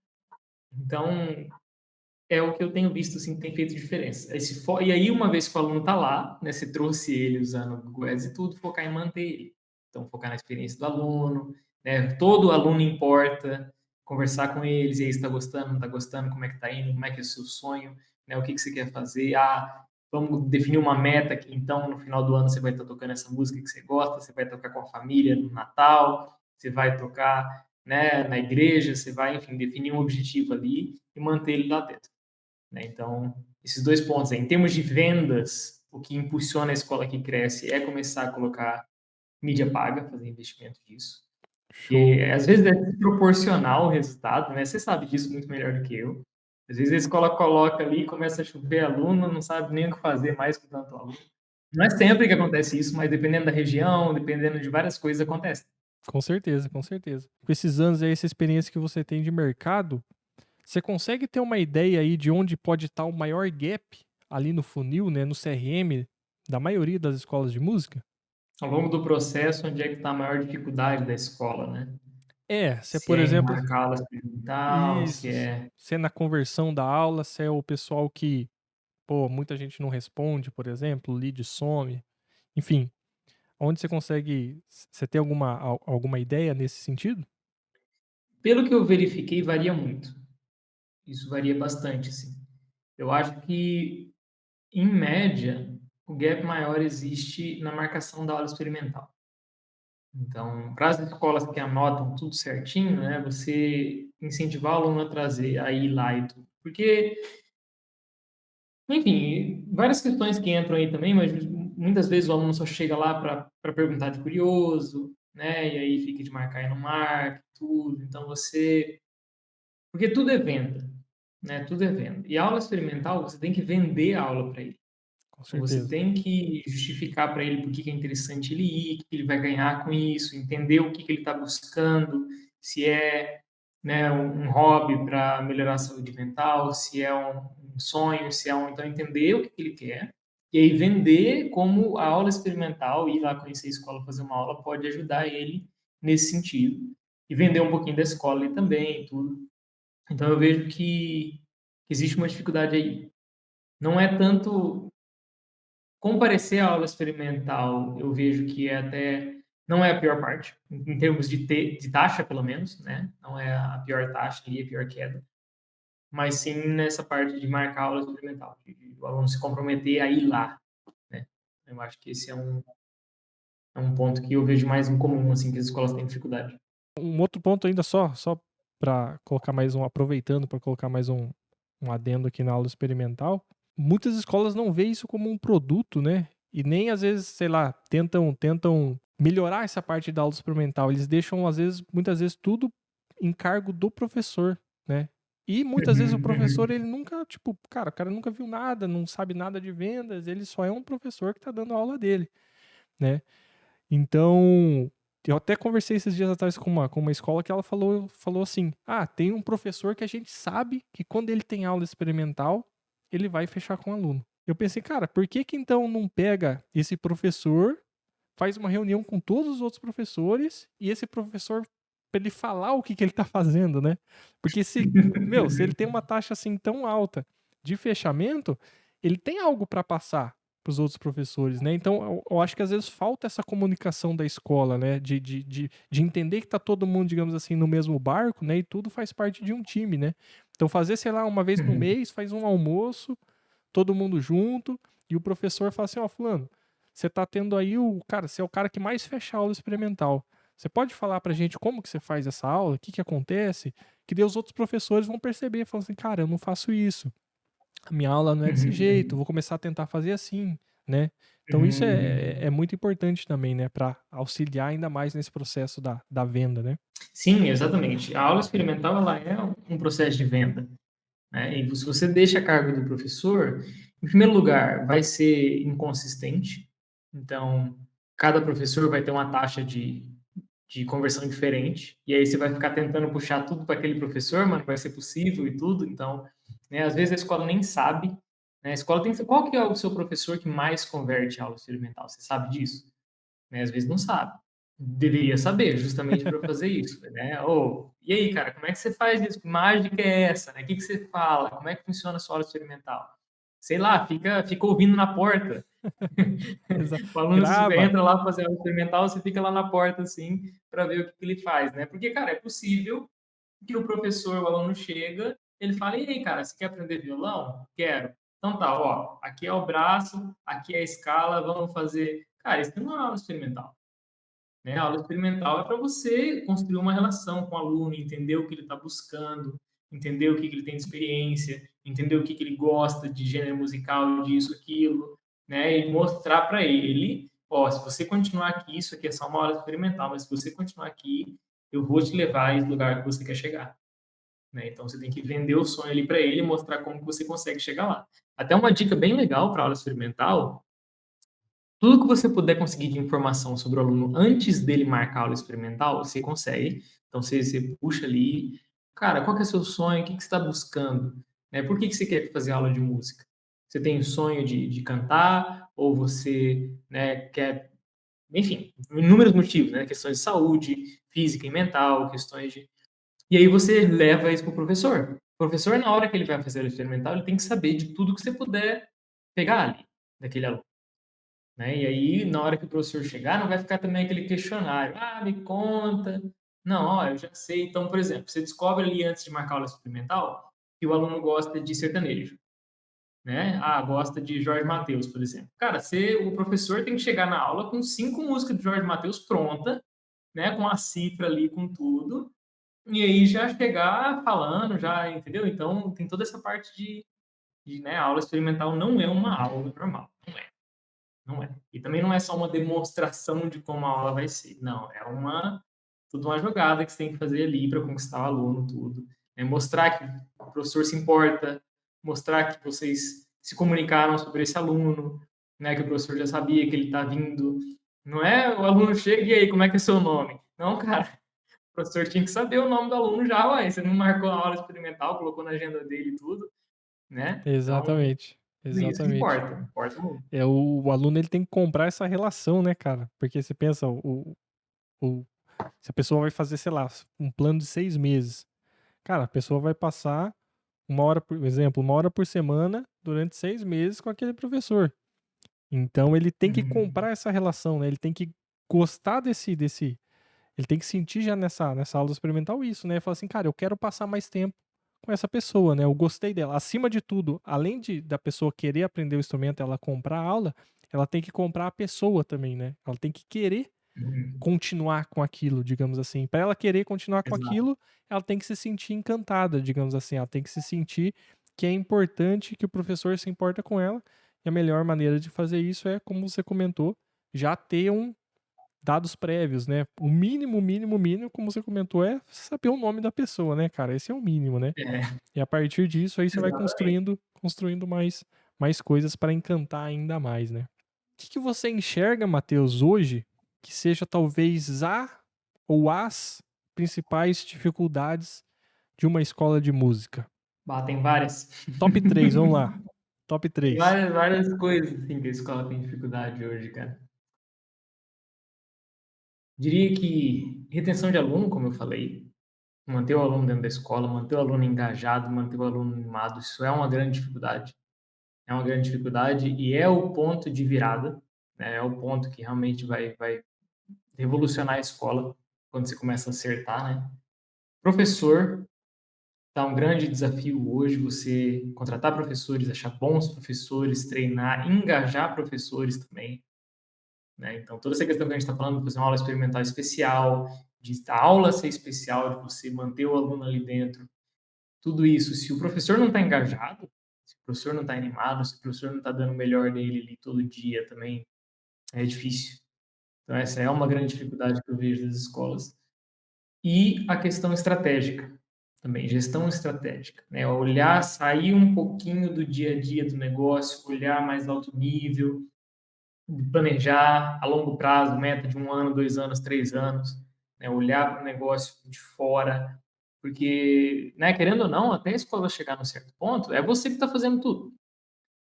então é o que eu tenho visto, assim, que tem feito diferença. E aí, uma vez que o aluno está lá, né, você trouxe ele usando o Google Ads e tudo, focar em manter ele. Então, focar na experiência do aluno, né, todo aluno importa, conversar com eles, e aí, está gostando, não está gostando, como é que está indo, como é que é o seu sonho, né, o que que você quer fazer. Ah, vamos definir uma meta que, então, no final do ano, você vai estar tocando essa música que você gosta, você vai tocar com a família no Natal, você vai tocar, né, na igreja, você vai, enfim, definir um objetivo ali e manter ele lá dentro, né? Então, esses 2 pontos aí. Em termos de vendas, o que impulsiona a escola que cresce é começar a colocar mídia paga, fazer investimento disso. Show. E às vezes é desproporcional o resultado, né, você sabe disso muito melhor do que eu. Às vezes a escola coloca ali, começa a chover aluno, não sabe nem o que fazer mais com tanto aluno. Não é sempre que acontece isso, mas dependendo da região, dependendo de várias coisas, acontece. Com certeza, com certeza. Com esses anos aí, essa experiência que você tem de mercado, você consegue ter uma ideia aí de onde pode estar o maior gap ali no funil, né, no CRM da maioria das escolas de música? Ao longo do processo, onde é que está a maior dificuldade da escola, né? É, se é, Se por é em exemplo, marcar aula experimental, se isso, é se é na conversão da aula, se é o pessoal que, pô, muita gente não responde, por exemplo, o lead some, enfim, onde você consegue, você tem alguma ideia nesse sentido? pelo que eu verifiquei, varia muito. Isso varia bastante, assim. Eu acho que, em média, o gap maior existe na marcação da aula experimental. Então, para as escolas que anotam tudo certinho, né, você incentivar o aluno a trazer, a ir lá e tudo. Porque, enfim, várias questões que entram aí também, mas muitas vezes o aluno só chega lá para perguntar de curioso, né, e aí fica de marcar e não marca, tudo. Então, porque tudo é venda, né, tudo é venda. E a aula experimental, você tem que vender a aula para ele. Com Então você certeza. tem que justificar para ele por que é interessante ele ir, o que ele vai ganhar com isso, entender o que ele está buscando, se é, né, um hobby para melhorar a saúde mental, se é um sonho, se é então entender o que ele quer, e aí vender como a aula experimental, ir lá conhecer a escola, fazer uma aula, pode ajudar ele nesse sentido. E vender um pouquinho da escola ali também, tudo. Então eu vejo que existe uma dificuldade aí. Não é tanto comparecer à aula experimental, eu vejo que é até Não é a pior parte, em termos de taxa, pelo menos, né? Não é a pior taxa e a pior queda, mas sim nessa parte de marcar aula experimental, de o aluno se comprometer a ir lá, né? Eu acho que esse é um ponto que eu vejo mais em comum, assim, que as escolas têm dificuldade. Um outro ponto ainda só para colocar mais um aproveitando para colocar mais um adendo aqui na aula experimental, muitas escolas não veem isso como um produto, né, e nem às vezes, sei lá, tentam melhorar essa parte da aula experimental, eles deixam às vezes muitas vezes tudo em cargo do professor, né. E muitas vezes o Uhum, professor uhum. ele nunca, tipo, cara, o cara nunca viu nada, não sabe nada de vendas, ele só é um professor que tá dando a aula dele, né. Então, eu até conversei esses dias atrás com uma escola que ela falou assim: "Ah, tem um professor que a gente sabe que quando ele tem aula experimental, ele vai fechar com o aluno". Eu pensei: "Cara, por que que então não pega esse professor, faz uma reunião com todos os outros professores e esse professor pra ele falar o que que ele tá fazendo, né?". Porque se ele tem uma taxa assim tão alta de fechamento, ele tem algo para passar para os outros professores, né. Então eu acho que às vezes falta essa comunicação da escola, né, de entender que tá todo mundo, digamos assim, no mesmo barco, né, e tudo faz parte de um time, né. Então fazer, sei lá, uma vez no Uhum. mês, faz um almoço, todo mundo junto, e o professor fala assim: "Ó, fulano, você tá tendo aí você é o cara que mais fecha a aula experimental. Você pode falar pra gente como que você faz essa aula? O que que acontece?". Que daí os outros professores vão perceber, falando assim: "Cara, eu não faço isso. A minha aula não é desse jeito, Uhum, vou começar a tentar fazer assim", né. Então isso uhum, é uhum. muito importante também, né, pra auxiliar ainda mais nesse processo da venda, né. Sim, exatamente. A aula experimental, ela é um processo de venda, né, e se você deixa a cargo do professor, em primeiro lugar, vai ser inconsistente, então, cada professor vai ter uma taxa de conversão diferente, e aí você vai ficar tentando puxar tudo para aquele professor, mas não vai ser possível e tudo, então, né, às vezes a escola nem sabe, né, a escola tem que qual que é o seu professor que mais converte a aula experimental, você sabe disso? Né, às vezes não sabe. Deveria saber, justamente para fazer isso, né. "Ô, e aí cara, como é que você faz isso? Que mágica é essa, né? O que que você fala? Como é que funciona a sua aula experimental?". Sei lá, fica ouvindo na porta. Exa O aluno grava. entra lá pra fazer aula experimental, você fica lá na porta, assim, para ver o que que ele faz, né. Porque, cara, é possível que o aluno chega, ele fala: "E aí, cara, você quer aprender violão?". "Quero". "Então tá, ó, aqui é o braço, aqui é a escala, vamos fazer". Cara, isso não é uma aula experimental. Né? A aula experimental é para você construir uma relação com o aluno, entender o que ele está buscando, entender o que ele tem de experiência, entender o que ele gosta de gênero musical, disso, aquilo, né? E mostrar para ele, ó, se você continuar aqui, isso aqui é só uma aula experimental, mas se você continuar aqui, eu vou te levar a esse lugar que você quer chegar. Né? Então você tem que vender o sonho ali para ele e mostrar como que você consegue chegar lá. Até uma dica bem legal para aula experimental, tudo que você puder conseguir de informação sobre o aluno antes dele marcar a aula experimental, você consegue. Então você puxa ali, cara, qual que é o seu sonho? O que que você está buscando? Né? Por que que você quer fazer aula de música? Você tem o sonho de cantar ou você, né, quer, enfim, inúmeros motivos, né? Questões de saúde, física e mental, questões de. E aí você leva isso para o professor. O professor, na hora que ele vai fazer a aula experimental, ele tem que saber de tudo que você puder pegar ali, daquele aluno. Né? E aí, na hora que o professor chegar, não vai ficar também aquele questionário: "Ah, me conta". Não, ó, eu já sei. Então, por exemplo, você descobre ali antes de marcar a aula experimental que o aluno gosta de sertanejo, né? Ah, gosta de Jorge Mateus, por exemplo. Cara, o professor tem que chegar na aula com 5 músicas de Jorge Mateus pronta, né? Com a cifra ali, com tudo, e aí já chegar falando, já, entendeu? Então, tem toda essa parte né? A aula experimental não é uma aula normal. Não é. E também não é só uma demonstração de como a aula vai ser. Não, é tudo uma jogada que você tem que fazer ali para conquistar o aluno, tudo. É mostrar que o professor se importa, mostrar que vocês se comunicaram sobre esse aluno, né, que o professor já sabia que ele está vindo. Não é o aluno chega e aí, como é que é seu nome? Não, cara, o professor tinha que saber o nome do aluno já, ué. Você não marcou a aula experimental, colocou na agenda dele e tudo, né? Então, Exatamente, tudo isso que exatamente. importa muito. O aluno ele tem que comprar essa relação, né, cara, porque você pensa o se a pessoa vai fazer, sei lá, um plano de 6 meses, cara, a pessoa vai passar uma hora por semana durante 6 meses com aquele professor. Então ele tem que Uhum. comprar essa relação, né, ele tem que gostar desse ele tem que sentir já nessa aula experimental isso, né, falar assim: "Cara, eu quero passar mais tempo com essa pessoa, né, eu gostei dela". Acima de tudo, além da pessoa querer aprender o instrumento, ela comprar a aula, ela tem que comprar a pessoa também, né, ela tem que querer Uhum. continuar com aquilo, digamos assim. Para ela querer continuar com Exato. aquilo, ela tem que se sentir encantada, digamos assim, ela tem que se sentir que é importante, que o professor se importa com ela, e a melhor maneira de fazer isso é, como você comentou, já ter dados prévios, né. O mínimo, mínimo, mínimo, como você comentou, é saber o nome da pessoa, né, cara, esse é o mínimo, né. É, E a partir disso, aí você vai exatamente. construindo mais coisas para encantar ainda mais, né. Que você enxerga, Matheus, hoje, que seja talvez a ou as principais dificuldades de uma escola de música? Tem várias. Top 3, vamos lá. Top Tem 3. várias coisas, assim, que a escola tem dificuldade hoje, cara. Diria que retenção de aluno, como eu falei, manter o aluno dentro da escola, manter o aluno engajado, manter o aluno animado, isso é uma grande dificuldade. É uma grande dificuldade e é o ponto de virada, né, é o ponto que realmente vai revolucionar a escola, quando você começa a acertar, né. Professor, tá um grande desafio hoje você contratar professores, achar bons professores, treinar, engajar professores também, né. Então toda essa questão que a gente está falando, de fazer uma aula experimental especial, de a aula ser especial, de você manter o aluno ali dentro, tudo isso, se o professor não está engajado, se o professor não está animado, se o professor não está dando o melhor dele ali todo dia também, é difícil. Então essa é uma grande dificuldade que eu vejo das escolas. E a questão estratégica também, gestão estratégica, né, olhar, sair um pouquinho do dia a dia do negócio, olhar mais alto nível, planejar a longo prazo, meta de 1 ano, 2 anos, 3 anos, né, olhar para o negócio de fora, porque, né, querendo ou não, até a escola chegar num certo ponto, é você que está fazendo tudo.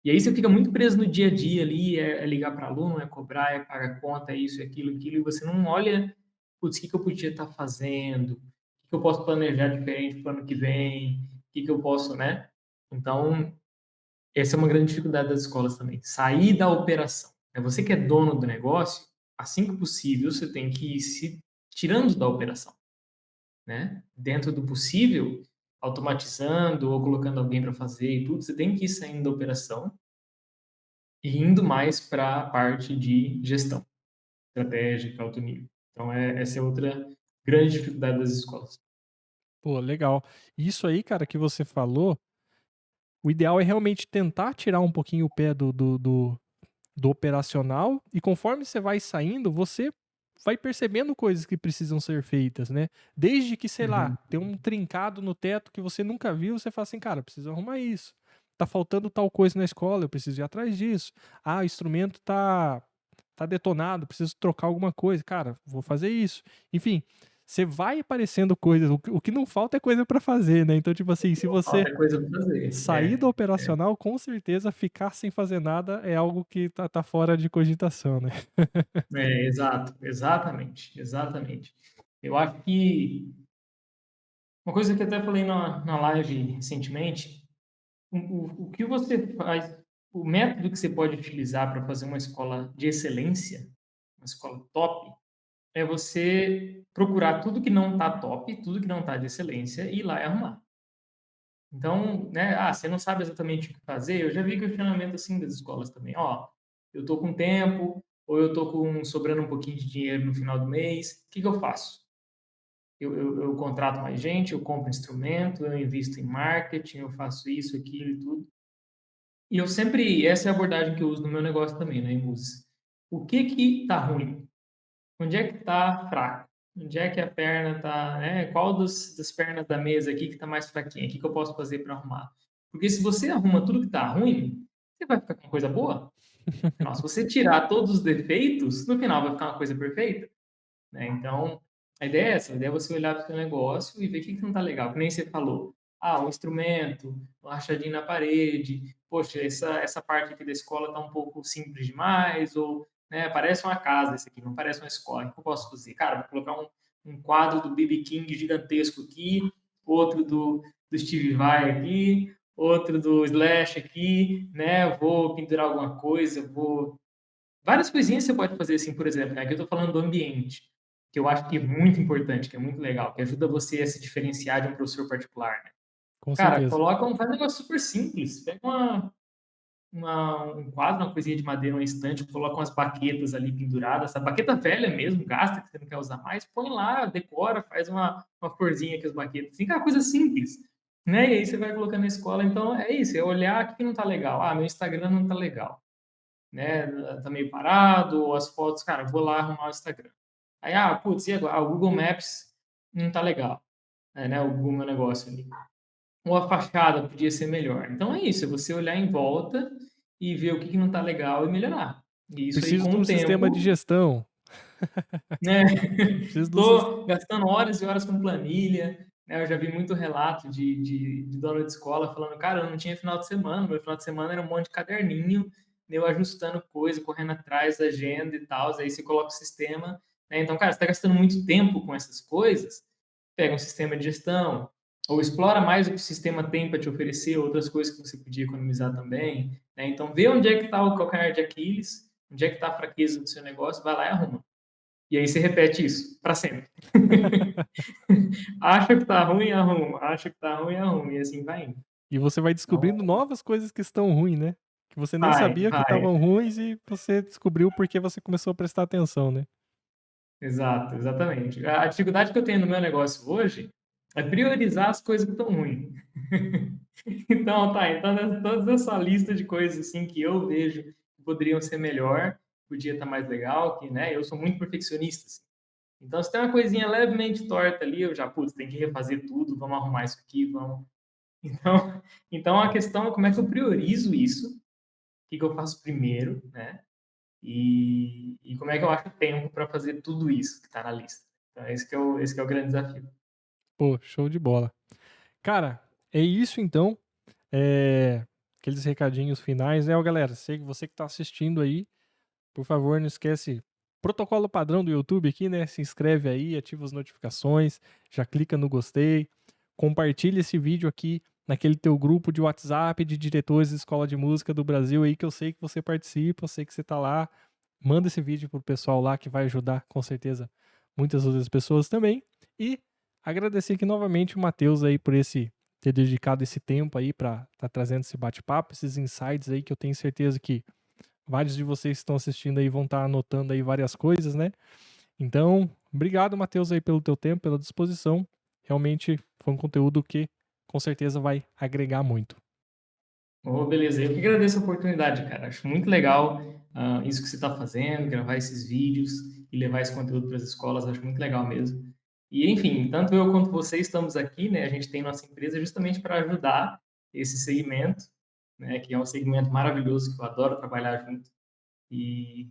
E aí você fica muito preso no dia a dia ali, é ligar para aluno, é cobrar, é pagar conta, é isso, é aquilo, e você não olha: "Putz, o que que eu podia estar fazendo? O que que eu posso planejar diferente para o ano que vem? O que que eu posso", né. Então, essa é uma grande dificuldade das escolas também, sair da operação. É você que é dono do negócio, assim que possível, você tem que ir se tirando da operação, né. Dentro do possível, automatizando ou colocando alguém para fazer e tudo, você tem que ir saindo da operação e indo mais para a parte de gestão estratégica, alto nível. Então essa é outra grande dificuldade das escolas. Pô, legal. Isso aí, cara, que você falou, o ideal é realmente tentar tirar um pouquinho o pé do operacional e conforme você vai saindo, você vai percebendo coisas que precisam ser feitas, né. Desde que, sei lá, Uhum. tem um trincado no teto que você nunca viu, você fala assim: "Cara, preciso arrumar isso. Tá faltando tal coisa na escola, eu preciso ir atrás disso. Ah, o instrumento tá detonado, preciso trocar alguma coisa. Cara, vou fazer isso". Enfim, você vai aparecendo coisas, o que não falta é coisa pra fazer, né. Então, tipo assim, se Não você falta coisa para fazer. sair do operacional, com certeza ficar sem fazer nada é algo que tá fora de cogitação, né. Exato, exatamente, exatamente. Eu acho que uma coisa que eu até falei na live recentemente, o que você faz, o método que você pode utilizar para fazer uma escola de excelência, uma escola top, é você procurar tudo que não está top, tudo que não está de excelência e ir lá e arrumar. Então, né, você não sabe exatamente o que fazer, eu já vi questionamento assim das escolas também: "Ó, eu estou com tempo, ou eu estou com sobrando um pouquinho de dinheiro no final do mês, o que que eu faço? Eu contrato mais gente, eu compro instrumento, eu invisto em marketing, eu faço isso, aquilo e tudo". E eu sempre essa é a abordagem que eu uso no meu negócio também, né, em música. O que que tá ruim? Onde é que tá fraco? Onde é que a perna tá, né, qual das pernas da mesa aqui que tá mais fraquinha? O que que eu posso fazer para arrumar? Porque se você arruma tudo que tá ruim, você vai ficar com uma coisa boa. No final, se você tirar todos os defeitos, no final vai ficar uma coisa perfeita, né. Então, a ideia é essa, a ideia é você olhar para o seu negócio e ver o que que não tá legal, que nem você falou: "Ah, um instrumento, um rachadinho na parede, poxa, essa parte aqui da escola tá um pouco simples demais", ou, né, "Parece uma casa isso aqui, não parece uma escola, o que eu posso fazer?". Cara, vou colocar um quadro do B.B. King gigantesco aqui, outro do Steve Vai aqui, outro do Slash aqui, né, vou pendurar alguma coisa, vou Várias coisinhas você pode fazer assim, por exemplo, né, aqui eu tô falando do ambiente, que eu acho que é muito importante, que é muito legal, que ajuda você a se diferenciar de um professor particular, né. Com Cara, certeza. faz um negócio super simples, pega um quadro, uma coisinha de madeira, uma estante, coloca umas baquetas ali penduradas, essa baqueta velha mesmo, gasta, que você não quer usar mais, põe lá, decora, faz uma florzinha com as baquetas, assim, aquela coisa simples, né, e aí você vai colocando na escola. Então é isso, é olhar o que não tá legal. Ah, meu Instagram não tá legal, né, tá meio parado, ou as fotos, cara, vou lá arrumar o Instagram. Aí, putz, e agora? Ah, o Google Maps não tá legal, né, o Google Meu Negócio ali. Ou a fachada podia ser melhor. Então é isso, é você olhar em volta e ver o que que não está legal e melhorar. E isso aí Preciso com de um o sistema de tempo, gestão. né, Preciso de um sis tô gastando horas e horas com planilha, né, eu já vi muito relato de dono de escola falando: "Cara, eu não tinha final de semana, meu final de semana era um monte de caderninho, eu ajustando coisa, correndo atrás da agenda e tal". Aí você coloca o sistema, né, então, cara, você está gastando muito tempo com essas coisas, pega um sistema de gestão, ou explora mais o que o sistema tem para te oferecer, outras coisas que você podia economizar também, né. Então vê onde é que está o calcanhar de Aquiles, onde é que está a fraqueza do seu negócio, vai lá e arruma. E aí você repete isso para sempre. Acha que tá ruim, arruma. Acha que tá ruim, arruma. E assim vai indo. E você vai Então, descobrindo novas coisas que estão ruins, né. Que você nem vai, sabia que vai. estavam ruins e você descobriu porque você começou a prestar atenção, né. Exato, exatamente. A dificuldade que eu tenho no meu negócio hoje é priorizar as coisas que estão ruins. Então, tá, então toda essa lista de coisas assim que eu vejo que poderiam ser melhor, podia estar mais legal, que, né, eu sou muito perfeccionista, assim. Então, se tem uma coisinha levemente torta ali, eu já, putz, tem que refazer tudo, vamos arrumar isso aqui, vamos. Então a questão é como é que eu priorizo isso, o que que eu faço primeiro, né? E como é que eu acho tempo para fazer tudo isso que está na lista. Então esse que é o grande desafio. Pô, show de bola. Cara, é isso então. Aqueles recadinhos finais, né, ó, galera, sei que você que tá assistindo aí, por favor, não esquece protocolo padrão do YouTube aqui, né? Se inscreve aí, ativa as notificações, já clica no gostei, compartilha esse vídeo aqui naquele teu grupo de WhatsApp de diretores de escola de música do Brasil aí, que eu sei que você participa, eu sei que você tá lá. Manda esse vídeo pro pessoal lá que vai ajudar, com certeza, muitas outras pessoas também. E agradecer aqui novamente o Matheus aí por ter dedicado esse tempo aí para estar trazendo esse bate-papo, esses insights aí que eu tenho certeza que vários de vocês que estão assistindo aí vão estar anotando aí várias coisas, né? Então, obrigado, Matheus, aí pelo teu tempo, pela disposição. Realmente foi um conteúdo que com certeza vai agregar muito. Oh, beleza, eu que agradeço a oportunidade, cara. Acho muito legal isso que você está fazendo, gravar esses vídeos e levar esse conteúdo para as escolas, acho muito legal mesmo. E, enfim, tanto eu quanto você estamos aqui, né? A gente tem nossa empresa justamente para ajudar esse segmento, né? Que é um segmento maravilhoso que eu adoro trabalhar junto. E,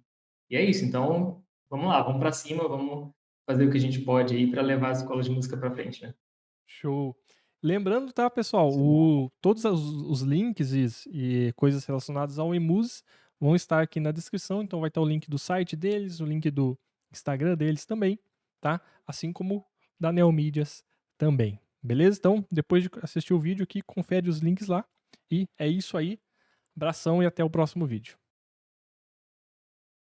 e é isso. Então, vamos lá, vamos para cima, vamos fazer o que a gente pode aí para levar as escolas de música para frente, né? Show. Lembrando, tá, pessoal, todos os links e coisas relacionadas ao Emus vão estar aqui na descrição, então vai estar o link do site deles, o link do Instagram deles também, tá? Assim como da Neomídias também, beleza? Então, depois de assistir o vídeo aqui, confere os links lá. E é isso aí. Abração e até o próximo vídeo.